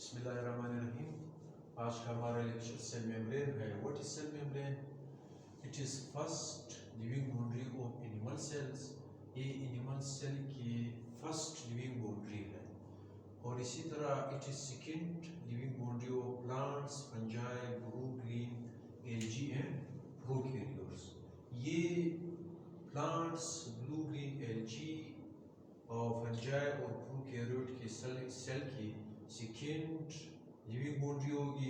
बिस्मिल्लाहिर्रहमानिर्रहीम। आज का हमारा लेक्चर सेल मेम्ब्रेन है। What is cell membrane? It is first living boundary of animal cells. ये एनिमल सेल की फर्स्ट लिविंग बाउंड्री है। और इसी तरह it is second living boundary of plants, fungi, blue green, algae and prokaryotes. ये plants, blue green, algae और fungi और prokaryote के सेल की सेकेंड लिविंग बाउंड्री होगी,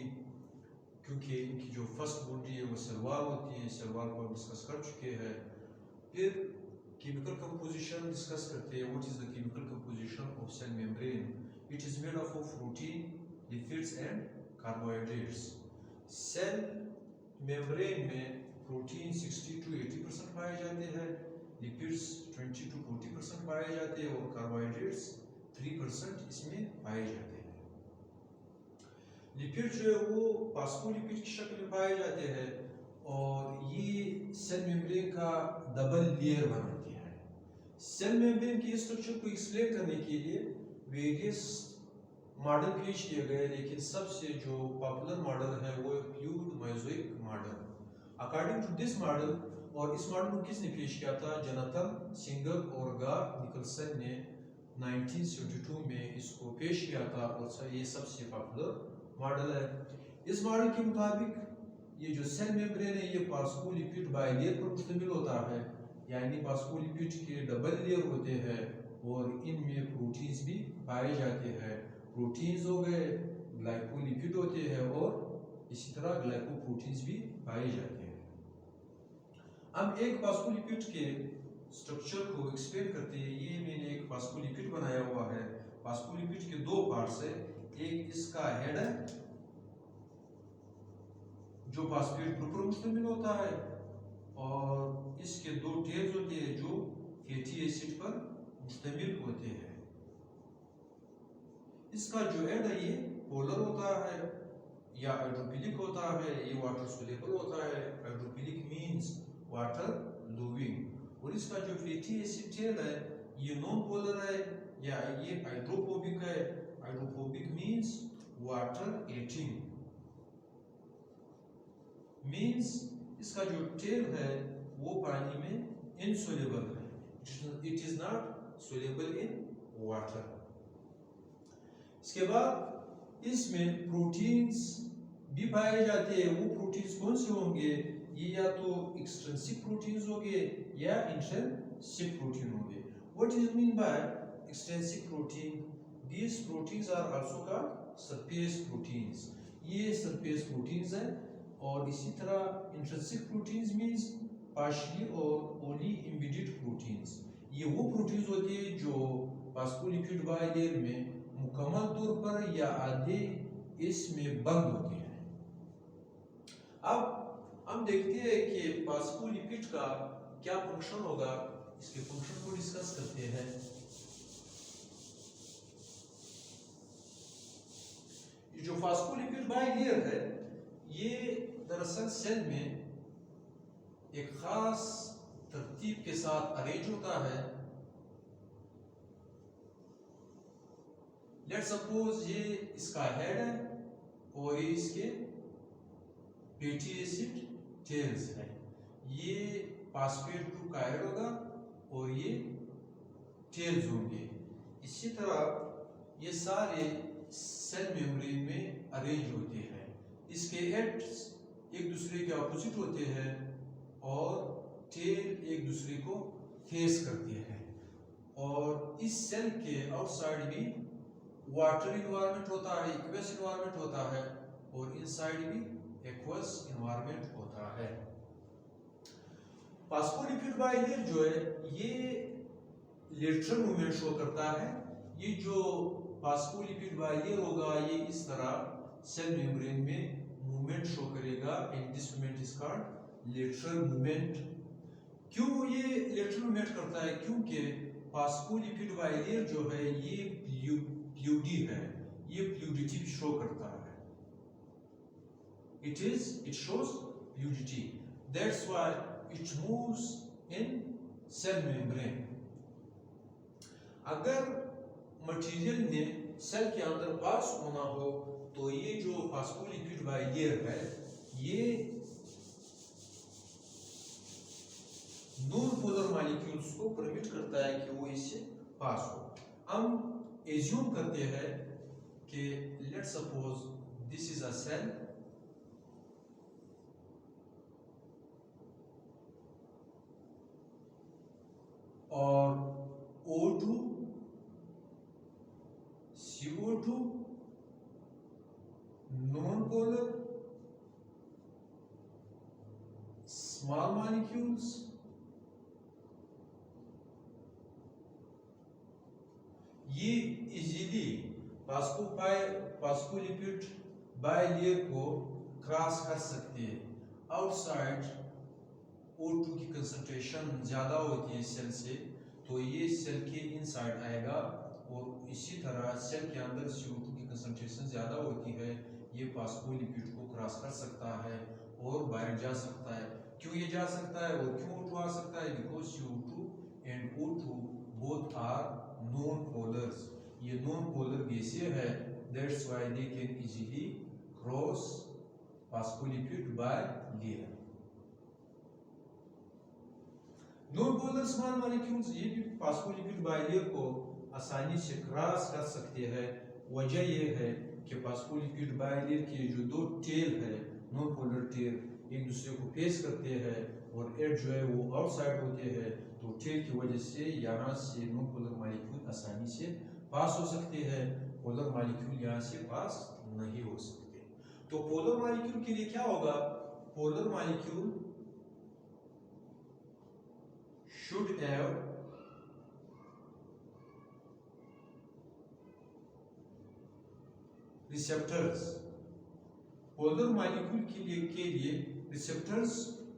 क्योंकि इनकी जो फर्स्ट बाउंड्री है वो सेल वॉल होती है। सेल वॉल को हम डिस्कस कर चुके हैं। फिर केमिकल कंपोजिशन डिस्कस करते हैं। What is the chemical composition of cell membrane? It is made up of protein, lipids and carbohydrates. Cell membrane में प्रोटीन 60 to 80% पाए जाते हैं, लिपिड्स 20 to 40% पाए जाते हैं और कार्बोहाइड्रेट्स 3% इसमें पाए जाते हैं। लिपिड जो है वो फास्फोलिपिड की शक्ल में पाए जाते हैं और ये सेल मेम्ब्रेन का डबल लेयर बनाते हैं। सेल मेम्ब्रेन के स्ट्रक्चर को एक्सप्लेन करने के लिए वेरियस मॉडल पेश किए गए, लेकिन सबसे जो पॉपुलर मॉडल है वो fluid mosaic model. According to this model, और इस मॉडल को किसने पेश किया था? जोनाथन सिंगल और गार निकलसन ने 1972 में इसको पेश किया था और ये सबसे पॉपुलर मॉडल है। इस मॉडल के मुताबिक ये जो सेल मेम्ब्रेन है ये फास्फोलिपिड बाइलेयर पर मुश्तमिल होता है, यानी फास्फोलिपिड के डबल लेयर होते हैं और इनमें प्रोटीन्स भी पाए जाते हैं। प्रोटीन्स हो गए, ग्लाइकोलिपिड होते हैं और इसी तरह ग्लाइकोप्रोटीन्स भी पाए जाते हैं। हम एक फास्फोलिपिड के स्ट्रक्चर को एक्सप्लेन करते हैं। ये मैंने एक फास्फोलिपिड बनाया हुआ है। फास्फोलिपिड के दो पार्ट्स है। एक इसका हेड है जो फास्फेट ग्रुप पर मुश्तमिल होता है और इसके दो टेल्स होते हैं जो फैटी एसिड पर मुश्तमिल होते हैं। इसका जो हेड है ये पोलर होता है या हाइड्रोफिलिक होता है, ये वाटर सोल्यूबल होता है। Hydrophilic means water loving. और इसका जो फैटी एसिड टेल है ये नॉन पोलर है या ये हाइड्रोफोबिक है। Hydrophobic means water eating, means इसका जो टेल है वो पानी में इनसोल्यूबल है। It is not soluble in water. इसके बाद इसमें प्रोटीन्स भी पाए जाते हैं। वो प्रोटीन्स कौन से होंगे? ये या तो एक्सट्रिंसिक प्रोटीन्स होंगे या इंट्रिंसिक प्रोटीन होंगे। What is mean bye extrinsic protein? These proteins are also called surface proteins. ये surface proteins हैं। और इसी तरह intrinsic proteins means partially और only embedded proteins। ये वो proteins होते हैं जो फास्फोलिपिड बाइलेयर में मुकम्मल तौर पर या आधे इसमें बंद होते हैं। अब हम देखते हैं कि फास्फोलिपिड का क्या फंक्शन होगा। इसके फंक्शन को डिस्कस करते हैं। जो फास्फोलिपिड बाइलेयर है ये दरअसल सेल में एक खास तरतीब के साथ अरेंज होता है। लेट्स सपोज ये इसका हेड है और ये इसके फैटी एसिड टेल्स है। ये फास्फेट ग्रुप का हेड होगा और ये टेल्स होंगे। इसी तरह ये सारे सेल मेम्ब्रेन में अरेंज होते हैं। इसके हेड्स एक दूसरे के अपोजिट होते हैं और टेल एक दूसरे को फेस करते हैं। और इस सेल के आउटसाइड भी वाटर इन्वायरमेंट होता है, एक्वस इन्वायरमेंट होता है और इनसाइड भी एक्वस इन्वायरमेंट होता है। फास्फोलिपिड बाइलेयर जो है ये लेटरल मूवमेंट शो करता है। ये जो फास्फोलिपिड बाइलेयर होगा ये इस तरह सेल मेम्ब्रेन में मूवमेंट शो करेगा and this movement is called lateral movement. क्यों ये लेटरल मूवमेंट करता है? क्योंकि फास्फोलिपिड बाइलेयर जो है ये फ्लूइडी है, ये फ्लूइडिटी शो करता है। It shows fluidity, that's why it moves in cell membrane. अगर मटेरियल ने सेल के अंदर पास होना हो तो ये जो फास्फोलिपिड बाइलेयर है ये नॉन पोलर मॉलिक्यूल्स को परमिट करता है कि वो इससे पास हो। हम एज्यूम करते हैं कि let's suppose this is a cell और O2 CO2 non polar small molecules ये इजीली फास्फोलिपिड बाइलेयर को क्रॉस कर सकते हैं। आउटसाइड O2 की कंसंट्रेशन ज़्यादा होती है सेल से तो ये सेल के इनसाइड आएगा और इसी तरह सेल के अंदर CO2 की कंसंट्रेशन ज़्यादा होती है, ये फास्फोलिपिड को क्रॉस कर सकता है और बाहर जा सकता है। क्यों ये जा सकता है और क्यों O2 आ सकता है? Because CO2 and O2 both are non polars, ये नॉन पोलर गैसें है, that's why they can easily cross phospholipid bilayer. Non polar small molecules ये भी फास्फोलिपिड बाइलेयर को आसानी से क्रॉस कर सकते हैं। वजह ये है कि फास्फोलिपिड बाइलेयर के जो दो टेल है नॉन पोलर टेल एक दूसरे को फेस करते हैं और एड जो है वो आउटसाइड होते हैं, तो टेल की वजह से यहाँ से नॉन पोलर मॉलिक्यूल आसानी से पास हो सकते हैं, पोलर मॉलिक्यूल यहाँ से पास नहीं हो सकते। तो पोलर मॉलिक्यूल के लिए क्या होगा? Polar molecule should have receptors, polar molecule के लिए रिसेप्टर्स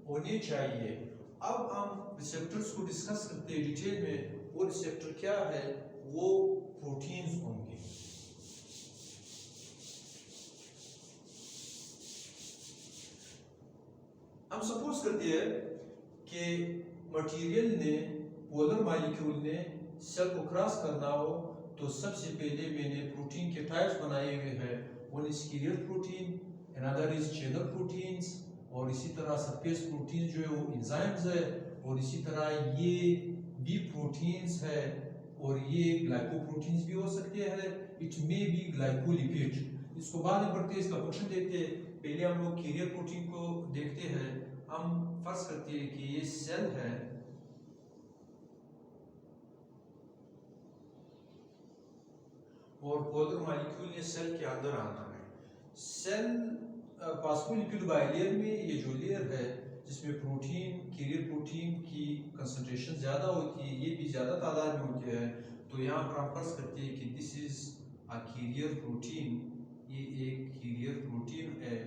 होने चाहिए। अब हम रिसेप्टर्स को डिस्कस करते हैं डिटेल में। वो रिसेप्टर क्या है? वो प्रोटीन्स होंगे। हम सपोज करते हैं कि मटेरियल ने पोलर मॉलिक्यूल ने सेल को क्रॉस करना हो तो सबसे पहले मैंने प्रोटीन के टाइप्स बनाए हुए हैं। One is carrier protein, another is channel proteins, और इसी तरह सरफेस प्रोटीन जो है वो एंजाइम्स है, और इसी तरह ये बी प्रोटीन्स है और ये ग्लाइकोप्रोटीन्स भी हो सकते हैं। It may B glycolipid. इसको बाद में पढ़ते हैं, इसका फंक्शन देखते हैं। पहले हम लोग कैरियर प्रोटीन को देखते हैं। हम फर्ज करते हैं कि ये सेल है और पोलर मॉलिक्यूल ने सेल के अंदर आना है। सेल फास्फोलिपिड बाइलेयर में ये जो लेयर है जिसमें प्रोटीन कैरियर प्रोटीन की कंसंट्रेशन ज़्यादा होती है, ये भी ज़्यादा तादाद में होते हैं, तो यहाँ पर हम फर्ज करते हैं कि this is a carrier protein. ये एक कैरियर प्रोटीन है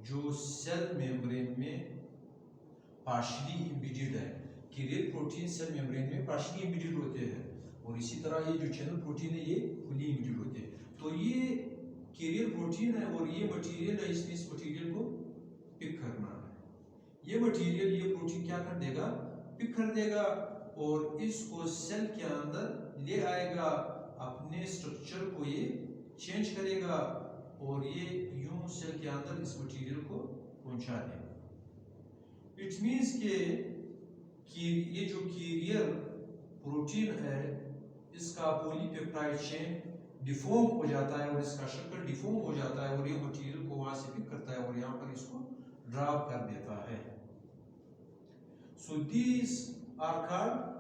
जो सेल मेम्ब्रेन में पार्शियली एम्बेडेड है। कैरियर प्रोटीन सेल मेम्ब्रेन में पार्शियली एम्बेडेड होते हैं, और इसी तरह ये जो चैनल प्रोटीन है ये फुली एम्बेडेड होते हैं। तो ये कैरियर प्रोटीन है और ये मटेरियल है, इसलिए इस मटेरियल को पिक करना है। ये मटेरियल ये प्रोटीन क्या कर देगा? पिक कर देगा और इसको सेल के अंदर ले आएगा, अपने स्ट्रक्चर को ये चेंज करेगा और ये यूं सेल के अंदर इस मटेरियल को पहुंचा देगा। इट मीन्स कि ये जो कैरियर प्रोटीन है इसका पॉलीपेप्टाइड चेन डिफॉर्म हो जाता है और इसका शक्ल डिफॉर्म हो जाता है और ये मटेरियल को वहां से पिक करता है और यहाँ पर इसको ड्रॉप कर देता है। So these are called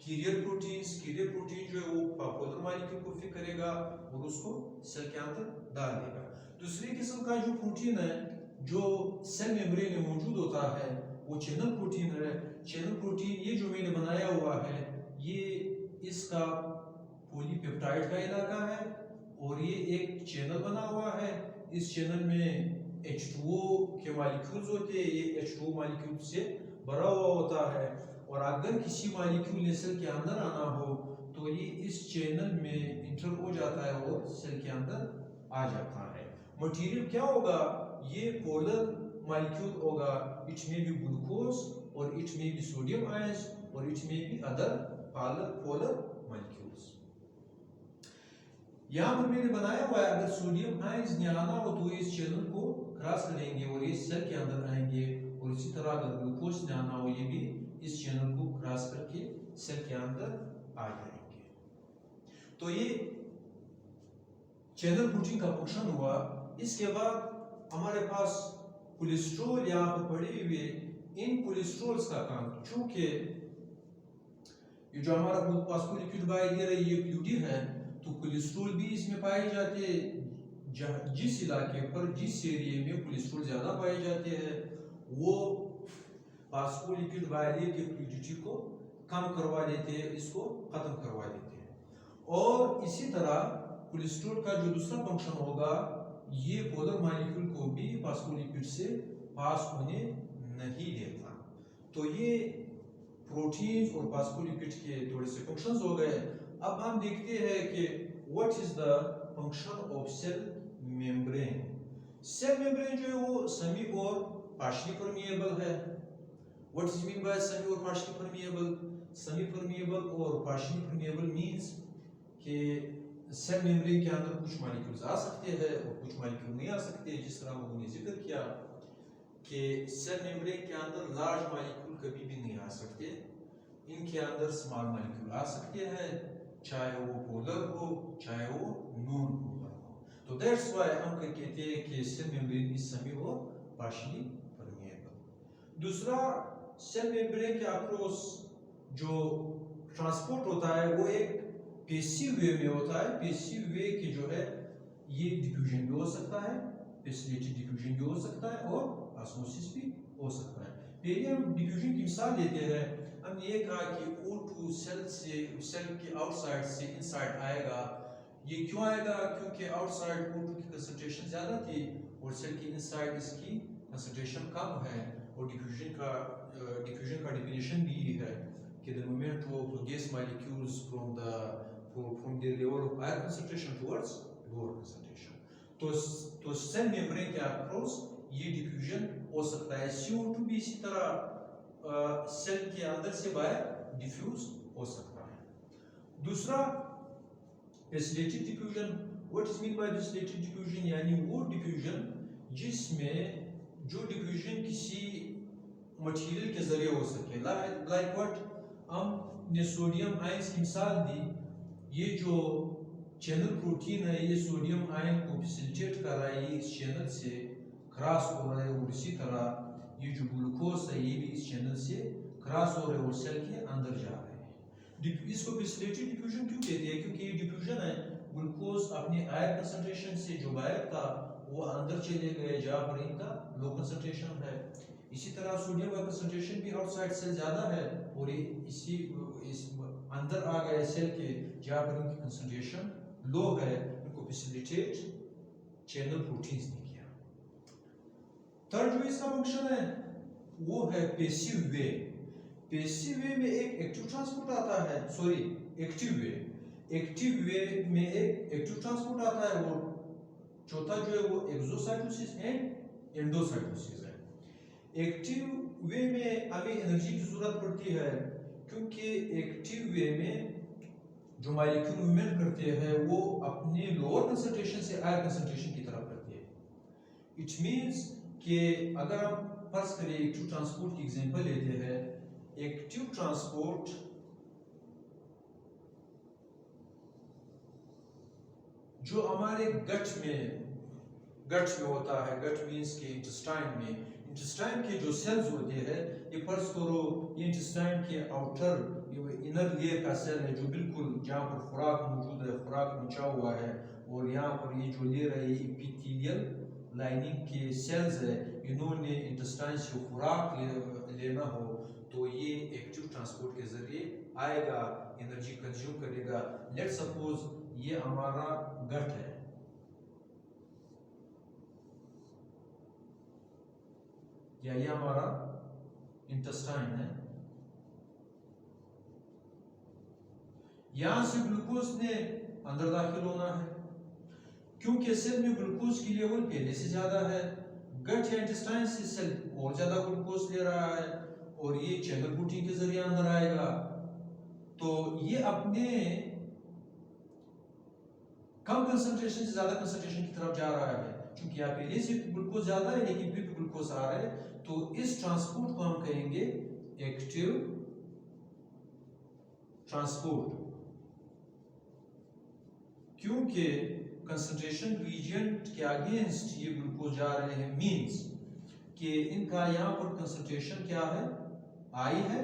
carrier proteins. Carrier protein जो है वो पोलर मॉलिक्यूल को पिक करेगा और उसको सेल के अंदर डाल देगा। दूसरी किस्म का जो प्रोटीन है जो सेल मेम्ब्रेन में मौजूद होता है वो चैनल प्रोटीन है। चैनल प्रोटीन ये जो मैंने बनाया हुआ है ये इसका पॉलीपेप्टाइड का इलाका है और ये एक चैनल बना हुआ है। इस चैनल में H2O के मॉलिक्यूल्स होते हैं, ये H2O मॉलिक्यूल से भरा हुआ होता है, और अगर किसी मॉलिक्यूल ने सेल के अंदर आना हो तो ये इस चैनल में इंटर हो जाता है और सेल के अंदर आ जाता है। मटेरियल क्या होगा? ये पोलर मॉलिक्यूल होगा। इट मे बी ग्लूकोज और it may be sodium ions और it may be other polar molecules. यहाँ पर मैंने बनाया हुआ है, अगर सोडियम आयंस नहीं आना हो तो इस चैनल को क्रॉस करेंगे और ये सेल के अंदर आएंगे, और इसी तरह अगर ग्लूकोज नहीं आना हो ये भी इस चैनल को क्रॉस करके सेल के अंदर आ जाएंगे। तो ये चैनल प्रोटीन का फंक्शन हुआ। इसके बाद हमारे पास कोलेस्ट्रॉल यहाँ पर पड़े हुए, इन कोलेस्ट्रॉल्स का काम, चूंकि ये जो हमारा फास्फोलिपिड बाइलेयर है ये प्यूटिन है, तो कोलेस्ट्रॉल भी इसमें पाए जाते हैं। जिस इलाके पर, जिस एरिया में कोलेस्ट्रॉल ज्यादा पाए जाते हैं वो फास्फोलिपिड बाइलेयर के प्यूरिटी को कम करवा देते हैं, इसको खत्म करवा देते हैं। और इसी तरह कोलेस्ट्रॉल का जो दूसरा फंक्शन होगा, ये पोलर मॉलिक्यूल को भी फास्फोलिपिड से पास होने नहीं देता। तो ये प्रोटीन और फास्फोलिपिड के थोड़े से फंक्शंस हो गए। अब हम देखते हैं कि what is the function of cell membrane. Cell membrane जो है वो सेमी और पार्शियली परमिएबल है। What is mean by semi और पार्शियली परमिएबल? सेमी परमिएबल और पार्शियली परमिएबल मींस कि सेल मेम्ब्रेन के अंदर कुछ मॉलिक्यूल्स आ सकते हैं और कुछ मॉलिक्यूल नहीं आ सकते। जिस तरह हमने जिक्र किया कि सेल मेम्ब्रेन के अंदर लार्ज मॉलिक्यूल कभी भी नहीं आ सकते, इनके अंदर स्मॉल मॉलिक्यूल आ सकते हैं, चाहे वो पोलर हो चाहे वो नॉन पोलर हो। तो दैट्स व्हाई हम कहते हैं कि सेल मेम्ब्रेन इज सेमी और पार्शियली परमिएबल। दूसरा, सेल मेम्ब्रेन के अक्रॉस जो ट्रांसपोर्ट होता है वो एक पैसिव वे में होता है। पैसिव वे की जो है ये डिफ्यूजन भी हो सकता है, पैसिलेटेड डिफ्यूजन भी हो सकता है और ऑस्मोसिस भी हो सकता है। पहले हम डिफ्यूजन की मिसाल लेते हैं। हमने ये कहा कि O2 सेल से, सेल के आउटसाइड से इनसाइड आएगा। ये क्यों आएगा? क्योंकि आउटसाइड O2 की कंसंट्रेशन ज्यादा थी और सेल के इनसाइड इसकी कंसंट्रेशन कम है। और डिफ्यूजन का डेफिनेशन भी ये है कि the movement of gas molecules from the level of higher concentration towards lower concentration। तो सेल मेम्ब्रेन के अक्रॉस ये डिफ्यूजन हो सकता है। CO2 भी इसी तरह सेल के अंदर से बाहर डिफ्यूज हो सकता है। दूसरा, facilitated diffusion. What is mean by facilitated diffusion? यानी वो डिफ्यूजन जिसमें जो डिफ्यूजन किसी मटेरियल के जरिए हो सके। लाइक व्हाट, हमने सोडियम आयंस की मिसाल दी। ये जो चैनल प्रोटीन है ये सोडियम आयन को फैसिलिटेट कर रहा है, ये इस चैनल से क्रॉस हो रहा है। और इसी तरह ये जो ग्लूकोज है ये भी इस चैनल से क्रॉस हो रहा है और सेल के अंदर जा रहे हैं। इसको फैसिलिटेड डिफ्यूजन क्यों कहते हैं? क्योंकि ये डिफ्यूजन है, ग्लूकोज अपने हायर कंसंट्रेशन से जो बाहर था वो अंदर चले गए जहाँ पर इनका लो कंसंट्रेशन है। इसी तरह सोडियम का कंसंट्रेशन भी आउटसाइड सेल ज्यादा है और ये इस अंदर आ गए सेल के जहाँ पर इनकी कंसंट्रेशन लो है। इनको फैसिलिटेट चैनल प्रोटीन्स ने किया। थर्ड जो इसका फंक्शन है वो है पैसिव वे। पैसिव वे में एक एक्टिव ट्रांसपोर्ट आता है, सॉरी एक्टिव वे में एक एक्टिव ट्रांसपोर्ट आता है। और चौथा जो है वो एक्सोसाइटोसिस एंड एंडोसाइटोसिस है। एक्टिव वे में हमें एनर्जी की जरूरत पड़ती है क्योंकि एक्टिव वे में जो मॉलिक्यूल मूवमेंट करते हैं वो अपने लोअर कंसंट्रेशन से हायर कंसंट्रेशन की तरफ करते हैं। इट मींस कि अगर हम फर्ज करें एक्टिव ट्रांसपोर्ट की एग्जांपल लेते हैं, एक्टिव ट्रांसपोर्ट जो हमारे गट में होता है, गट मींस के इंटेस्टाइन के जो सेल्स होते हैं, ये फर्ज करो ये इंटेस्टाइन के आउटर इनर लेयर का सेल है जो बिल्कुल जहाँ पर खुराक मौजूद है, खुराक पहुंचा हुआ है। और यहाँ पर ये जो लेयर है ये एपिथेलियल लाइनिंग के सेल्स है, इन्होंने इंटेस्टाइन से खुराक लेना हो तो ये एक्टिव ट्रांसपोर्ट के जरिए आएगा, एनर्जी कंज्यूम करेगा। लेट्स सपोज ये हमारा गट है, या ये हमारा इंटेस्टाइन है। यहां से ग्लूकोज ने अंदर दाखिल होना है क्योंकि सेल में ग्लूकोज की लेवल पहले से ज्यादा है। गट या इंटेस्टाइन से सेल और ज्यादा ग्लूकोज ले रहा है और ये चैनल प्रोटीन के जरिए अंदर आएगा। तो ये अपने कम कंसंट्रेशन से ज्यादा कंसंट्रेशन की तरफ जा रहा है, क्योंकि यहाँ पहले से ग्लूकोज ज्यादा है लेकिन फिर भी ग्लूकोज आ रहा है, तो इस ट्रांसपोर्ट को हम कहेंगे एक्टिव ट्रांसपोर्ट, क्योंकि कंसंट्रेशन रीजन के अगेंस्ट ये ग्लूकोज जा रहे हैं, मींस कि इनका यहाँ पर कंसंट्रेशन क्या है, आई है,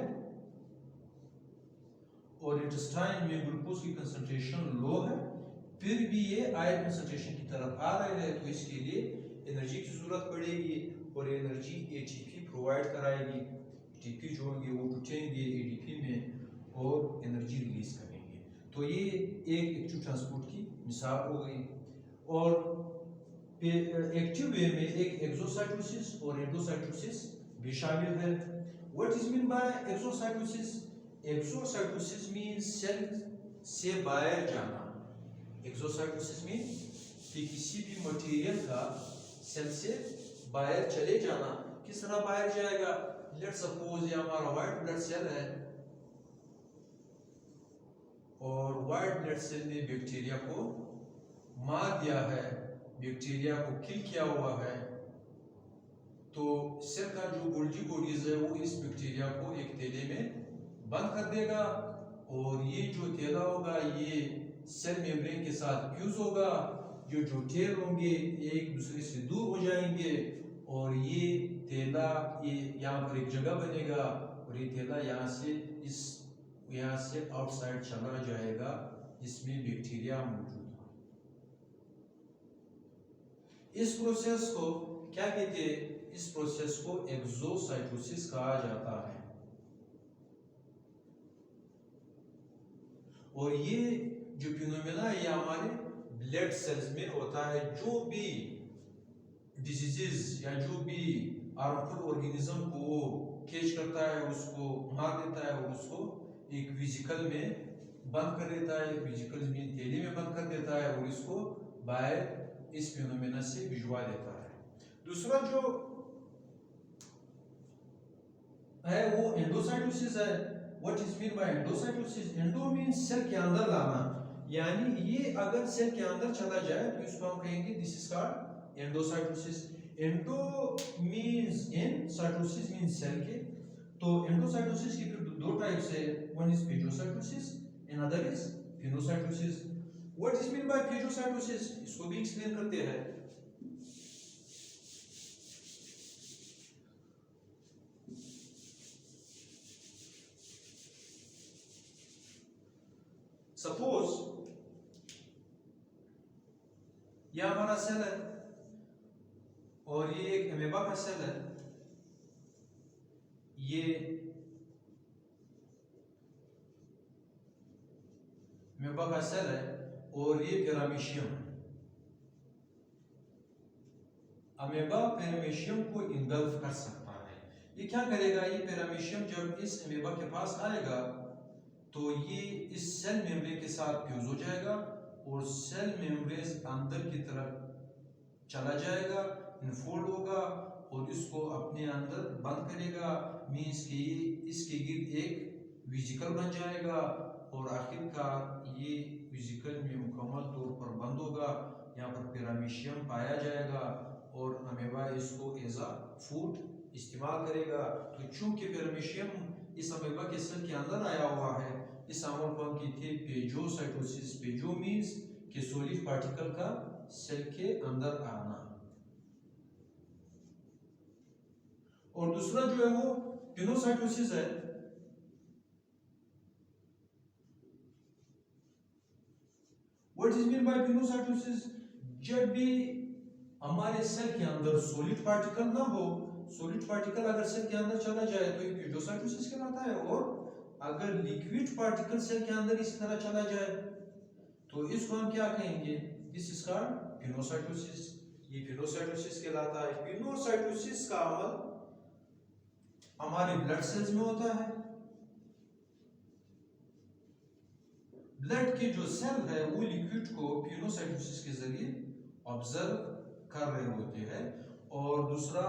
और इंटेस्टाइन में ग्लूकोज की कंसंट्रेशन लो है, फिर भी ये आई कंसंट्रेशन की तरफ आ रहे हैं, तो इसके लिए एनर्जी की जरूरत पड़ेगी और एनर्जी एटीपी प्रोवाइड कराएगी। एटीपी जो होंगे वो टूटेंगे एडीपी में और एनर्जी रिलीज करेंगे। तो ये एक एक्टिव ट्रांसपोर्ट की मिसाल हो गई। और एक्टिव वे में एक एक्सोसाइटोसिस और एंडोसाइटोसिस भी शामिल है। What is mean by exocytosis? Exocytosis means cell से बाहर जाना। एक्सोसाइटोसिस मीन कि किसी भी मटेरियल का सेल से बाहर चले जाना। किस तरह बाहर जाएगा? लेट्स सपोज ये हमारा व्हाइट ब्लड सेल है और व्हाइट ब्लड सेल ने बैक्टीरिया को मार दिया है, बैक्टीरिया को किल किया हुआ है, तो सेल का जो गोल्जी बॉडीज है वो इस बैक्टीरिया को एक थैले में बंद कर देगा और ये जो थैला होगा ये सेल मेम्ब्रेन के साथ फ्यूज होगा। जो टेल होंगे एक दूसरे से दूर हो जाएंगे और ये थैला ये यहाँ पर एक जगह बनेगा और ये थैला यहाँ से आउटसाइड चला जाएगा जिसमें बैक्टीरिया मौजूद है। इस प्रोसेस को क्या कहते हैं? इस प्रोसेस को एक्सोसाइटोसिस कहा जाता है। और ये जो फिनोमेना है ये हमारे ब्लड सेल्स में होता है। जो भी डिजीजेस या जो भी हार्मफुल ऑर्गेनिज्म को कैच करता है उसको मार देता है और उसको एक वेसिकल में बंद कर देता है, वेसिकल में थैली में बंद कर देता है और इसको बाहर इस फिनोमेना से भिजवा देता है। दूसरा जो है वो एंडोसाइटोसिस है। What is mean by endocytosis? Endo means cell के अंदर लाना, यानी ये अगर सेल के अंदर चला जाए तो इसको हम कहेंगे this is called endocytosis. Endo means in, cytosis means cell के। तो एंडोसाइटोसिस की फिर दो टाइप्स है, one is phagocytosis and other is pinocytosis. What is mean by phagocytosis? इसको भी एक्सप्लेन करते हैं। सपोज यह हमारा सेल है और ये एक अमीबा का सेल है, ये अमीबा का सेल है और ये पैरामीशियम है। अमीबा पैरामीशियम को इंगल्फ कर सकता है। ये क्या करेगा? ये पैरामीशियम जब इस अमीबा के पास आएगा तो ये इस सेल मेम्ब्रेन के साथ फ्यूज हो जाएगा और सेल मेम्ब्रेन अंदर की तरफ चला जाएगा, इनफोल्ड होगा और इसको अपने अंदर बंद करेगा। मींस कि इसके गिर्द एक वेसिकल बन जाएगा और आखिरकार ये वेसिकल में मुकम्मल तौर पर बंद होगा। यहाँ पर पैरामीशियम पाया जाएगा और अमीबा इसको एज अ फूड इस्तेमाल करेगा। तो चूंकि पैरामीशियम इस अमीबा के सेल के अंदर आया हुआ है, इस अमल को हम कहते हैं पेजोसाइटोसिस। पेजो मींस कि सॉलिड पार्टिकल का सेल के अंदर आना। और दूसरा जो है वो पिनोसाइटोसिस है। What is mean bye pinocytosis? जब भी हमारे सेल के अंदर सॉलिड पार्टिकल ना हो, सॉलिड पार्टिकल अगर सेल के अंदर चला जाए तो ये पिनोसाइटोसिस कहलाता है। और अगर लिक्विड पार्टिकल सेल के अंदर इस तरह चला जाए तो इसको हम क्या कहेंगे? This is called pinocytosis. ये पिनोसाइटोसिस कहलाता है। पिनोसाइटोसिस का अमल हमारे ब्लड सेल्स में होता है। ब्लड के जो सेल है वो लिक्विड को पिनोसाइटोसिस के जरिए ऑब्जर्व कर रहे होते हैं। और दूसरा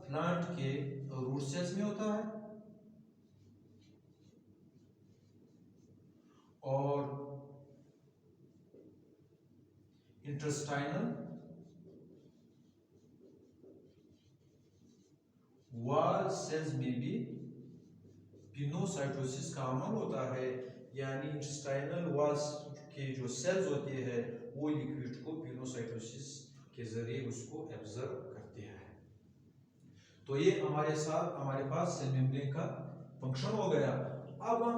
प्लांट के रूट सेल्स में होता है। और इंटेस्टाइनल वॉल सेल्स में भी पिनोसाइटोसिस का अमल होता है, यानी इंटेस्टाइनल वॉल्स के जो सेल्स होते हैं वो लिक्विड को पिनोसाइटोसिस के जरिए उसको एब्जॉर्ब करते हैं। तो ये हमारे पास सेल मेम्ब्रेन का फंक्शन हो गया। अब हम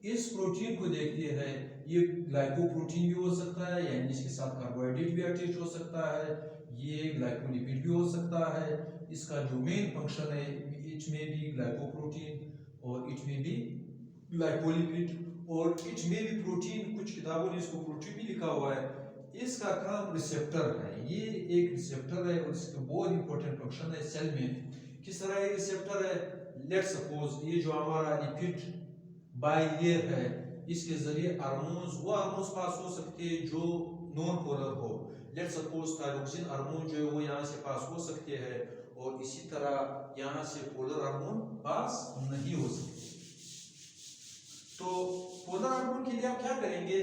इस प्रोटीन को देखते हैं, ये ग्लाइकोप्रोटीन भी हो सकता है, यानी इसके साथ कार्बोहाइड्रेट भी अटैच हो सकता है, ये ग्लाइकोलिपिड भी हो सकता है। इसका जो मेन फंक्शन है, इसमें भी ग्लाइकोप्रोटीन और इसमें भी ग्लाइकोलिपिड और इसमें भी प्रोटीन, कुछ किताबों ने इसको प्रोटीन भी लिखा हुआ है। इसका काम रिसेप्टर है, ये एक रिसेप्टर है और इसका बहुत इंपॉर्टेंट फंक्शन है सेल में। किस तरह ये रिसेप्टर है? लेट सपोज ये जो हमारा लिपिड बाइलेयर है, इसके जरिए हार्मोन्स, वो हार्मोन्स पास हो सकते हैं जो नॉन पोलर हो। लेट सपोज थायरोक्सिन हार्मोन जो है वो यहाँ से पास हो सकते हैं और इसी तरह यहाँ से पोलर हार्मोन पास नहीं हो सकते। तो पोलर हार्मोन के लिए आप क्या करेंगे?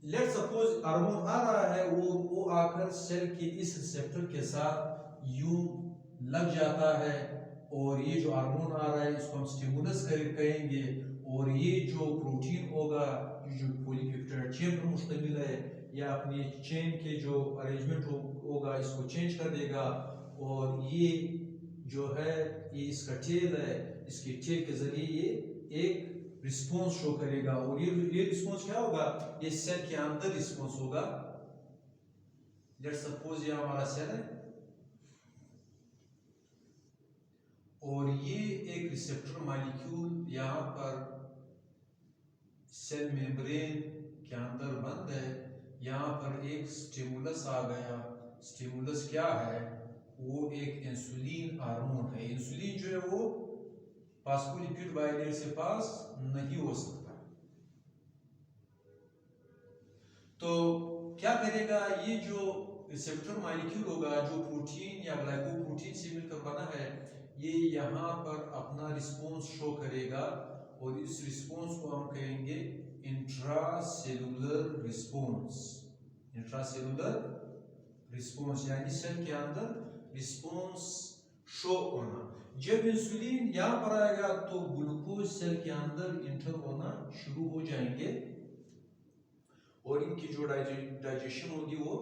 लेट सपोज हार्मोन आ रहा है, वो आकर सेल के इस रिसेप्टर के साथ यूं लग जाता है और ये जो हार्मोन आ रहा है इसको हम स्टिमुलस कहेंगे और ये जो प्रोटीन होगा, जो पॉलीपेप्टाइड चेन पर मुश्तमिल है, या अपनी चेन के जो अरेंजमेंट होगा इसको चेंज कर देगा और ये जो है ये इसका टेल है, इसके टेल के जरिए ये एक रिस्पॉन्स शो करेगा और ये रिस्पॉन्स क्या होगा? ये सेल के अंदर रिस्पॉन्स होगा। लेट सपोज ये हमारा सेल है और ये एक रिसेप्टर मॉलिक्यूल यहाँ पर सेल मेम्ब्रेन के अंदर बंद है। यहाँ पर एक स्टिमुलस आ गया। स्टिमुलस क्या है? वो एक इंसुलिन हार्मोन है। इंसुलिन जो है वो फास्फोलिपिड बाइलेयर से पास नहीं हो सकता। तो क्या करेगा? ये जो रिसेप्टर मॉलिक्यूल होगा जो प्रोटीन या ग्लाइकोप्रोटीन से मिलकर बना है, ये यहाँ पर अपना रिस्पॉन्स शो करेगा और इस रिस्पॉन्स को हम कहेंगे इंट्रासेलुलर रिस्पॉन्स। इंट्रासेलुलर रिस्पॉन्स यानी सेल के अंदर रिस्पॉन्स शो होना। जब इंसुलिन यहाँ पर आएगा तो ग्लूकोज सेल के अंदर इंटर होना शुरू हो जाएंगे और इनकी जो डाइजेशन होगी वो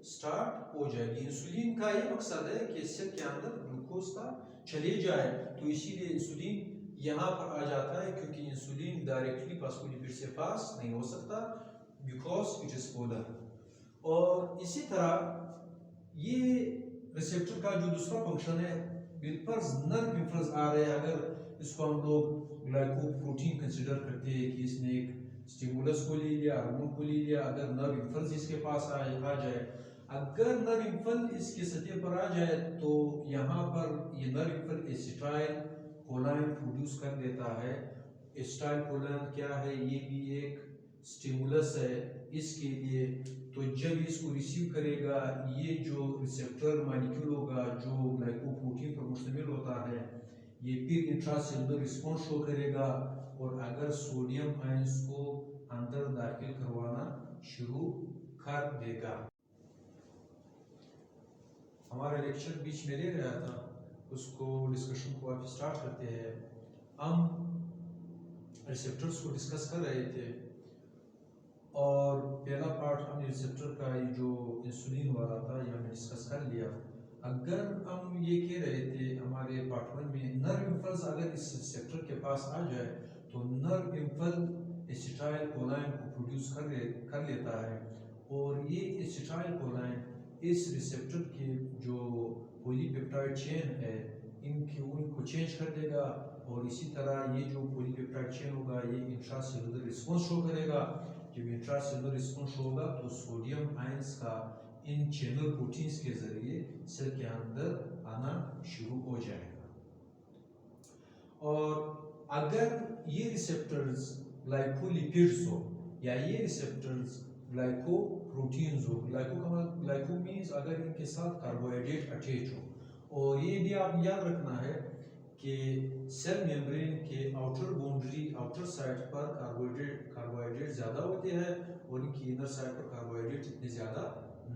स्टार्ट हो जाएगी। इंसुलिन का ये मकसद है कि सेल के अंदर ग्लूकोज का चले जाए, तो इसीलिए इंसुलिन यहाँ पर आ जाता है, क्योंकि इंसुलिन डायरेक्टली फास्फोलिपिड से पास नहीं हो सकता बिकॉज इट इज पोलर। और इसी तरह ये रिसेप्टर का जो दूसरा फंक्शन है, नर्व इंपल्स आ रहे हैं, अगर इसको हम लोग ग्लाइकोप्रोटीन कंसीडर करते हैं कि इसने एक स्टिमुलस को ले लिया, हार्मोन को ले लिया, अगर नर्व इंपल्स इसके पास आ जाए, अगर नर्व इंपल्स इसके सतह पर आ जाए तो यहाँ पर ये नर्व इंपल्स एसिटाइल कोलाइन प्रोड्यूस कर देता है। एसिटाइल कोलाइन क्या है? ये भी एक स्टिमुलस है इसके लिए। तो जब इसको रिसीव करेगा, ये जो रिसेप्टर मॉलिक्यूल होगा जो ग्लाइकोप्रोटीन पर मुश्तमिल होता है, ये फिर इंट्रासेलुलर रिस्पॉन्स शो करेगा और अगर सोडियम आयंस को अंदर दाखिल करवाना शुरू कर देगा। हमारा लेक्चर बीच में ले गया था, उसको डिस्कशन को आप स्टार्ट करते हैं। हम रिसेप्टर्स को डिस्कस कर रहे थे और पहला पार्ट हमने रिसेप्टर का जो इंसुलिन वाला था ये हमने डिस्कस कर लिया। अगर हम ये कह रहे थे हमारे पार्ट 1 में, नर्व इंपल्स अगर इस रिसेप्टर के पास आ जाए तो नर्व इंपल्स एसिटाइल कोलाइन को प्रोड्यूस कर लेता है और ये एसिटाइल कोलाइन इस रिसेप्टर के जो पॉलीपेप्टाइड चेन है उनको चेंज कर देगा और इसी तरह ये जो पॉलीपेप्टाइड चेन होगा ये इंट्रासेलुलर रिस्पॉन्स शो करेगा। जब इंट्रासेलुलर रिस्पॉन्स होगा तो सोडियम आयंस का इन चैनल प्रोटीन्स के जरिए सेल के अंदर आना शुरू हो जाएगा। और अगर ये रिसेप्टर्स ग्लाइकोलिपिड्स हो या ये रिसेप्टर्स ग्लाइकोप्रोटीन्स हो, ग्लाइको मीन्स अगर इनके साथ कार्बोहाइड्रेट अटैच हो, और ये भी आप याद रखना है कि सेल मेम्ब्रेन के आउटर बाउंड्री आउटर साइड पर कार्बोहाइड्रेट ज़्यादा होते हैं और इनकी इनर साइड पर कार्बोहाइड्रेट इतने ज़्यादा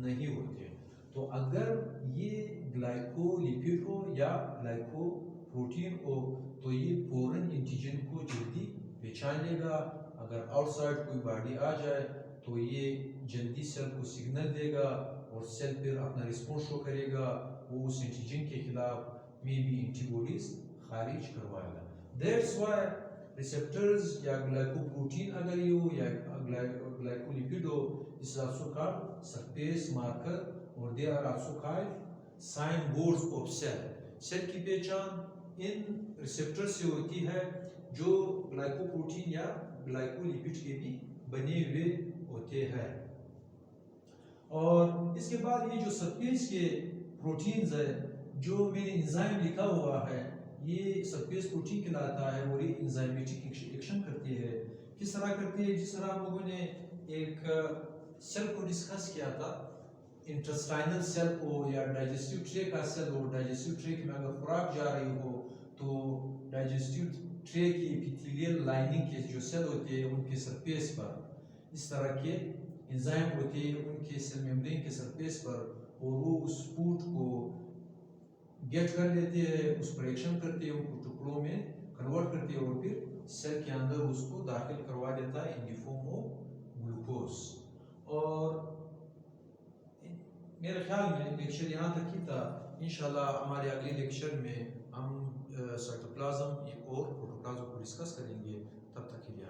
नहीं होते। तो अगर ये ग्लाइकोलिपिड हो या ग्लाइकोप्रोटीन हो तो ये फौरन एंटीजन को जल्दी पहचान लेगा। अगर आउटसाइड कोई बॉडी आ जाए तो ये जल्दी सेल को सिग्नल देगा और सेल फिर अपना रिस्पॉन्स शो करेगा, वो उस एंटीजन के खिलाफ में भी एंटीबॉडीज खारिज करवाएगा। दैट्स व्हाई रिसेप्टर्स या ग्लाइकोप्रोटीन अगर ये हो या ग्लाइकोलिपिड हो, इस आल्सो कॉल्ड सरफेस मार्कर और they are also called sign boards of cell. Cell की पहचान इन रिसेप्टर से होती है जो ग्लाइकोप्रोटीन या ग्लाइकोलिपिड के भी बने हुए होते हैं। और इसके बाद ये जो सरफेस के प्रोटीन्स है जो मैंने एंजाइम लिखा हुआ है, ये सरफेस प्रोटीन कहलाता है और ये एंजाइमेटिक एक्शन करती है। किस तरह करती है? जिस तरह हम लोगों ने एक सेल को डिस्कस किया था, इंटेस्टाइनल सेल को या डाइजेस्टिव ट्रे का सेल हो, डाइजेस्टिव ट्रे में अगर खुराक जा रही हो तो डाइजेस्टिव ट्रे की एपिथेलियल लाइनिंग के जो सेल होते हैं उनके सरफेस पर इस तरह के एंजाइम होते हैं उनके सेल मेम्ब्रेन के सरफेस पर, और वो उस फूड को गेट कर लेते हैं, उस पर एक्शन करते हैं, उनको टुकड़ों में कन्वर्ट करते हैं और फिर सेल के अंदर उसको दाखिल करवा देता है in the form of glucose. और मेरे ख्याल में लेक्चर यहाँ तक ही था। इंशाल्लाह हमारे अगले लेक्चर में हम साइटोप्लाज्म एक और प्रोटोप्लाज्म को डिस्कस करेंगे। तब तक के लिए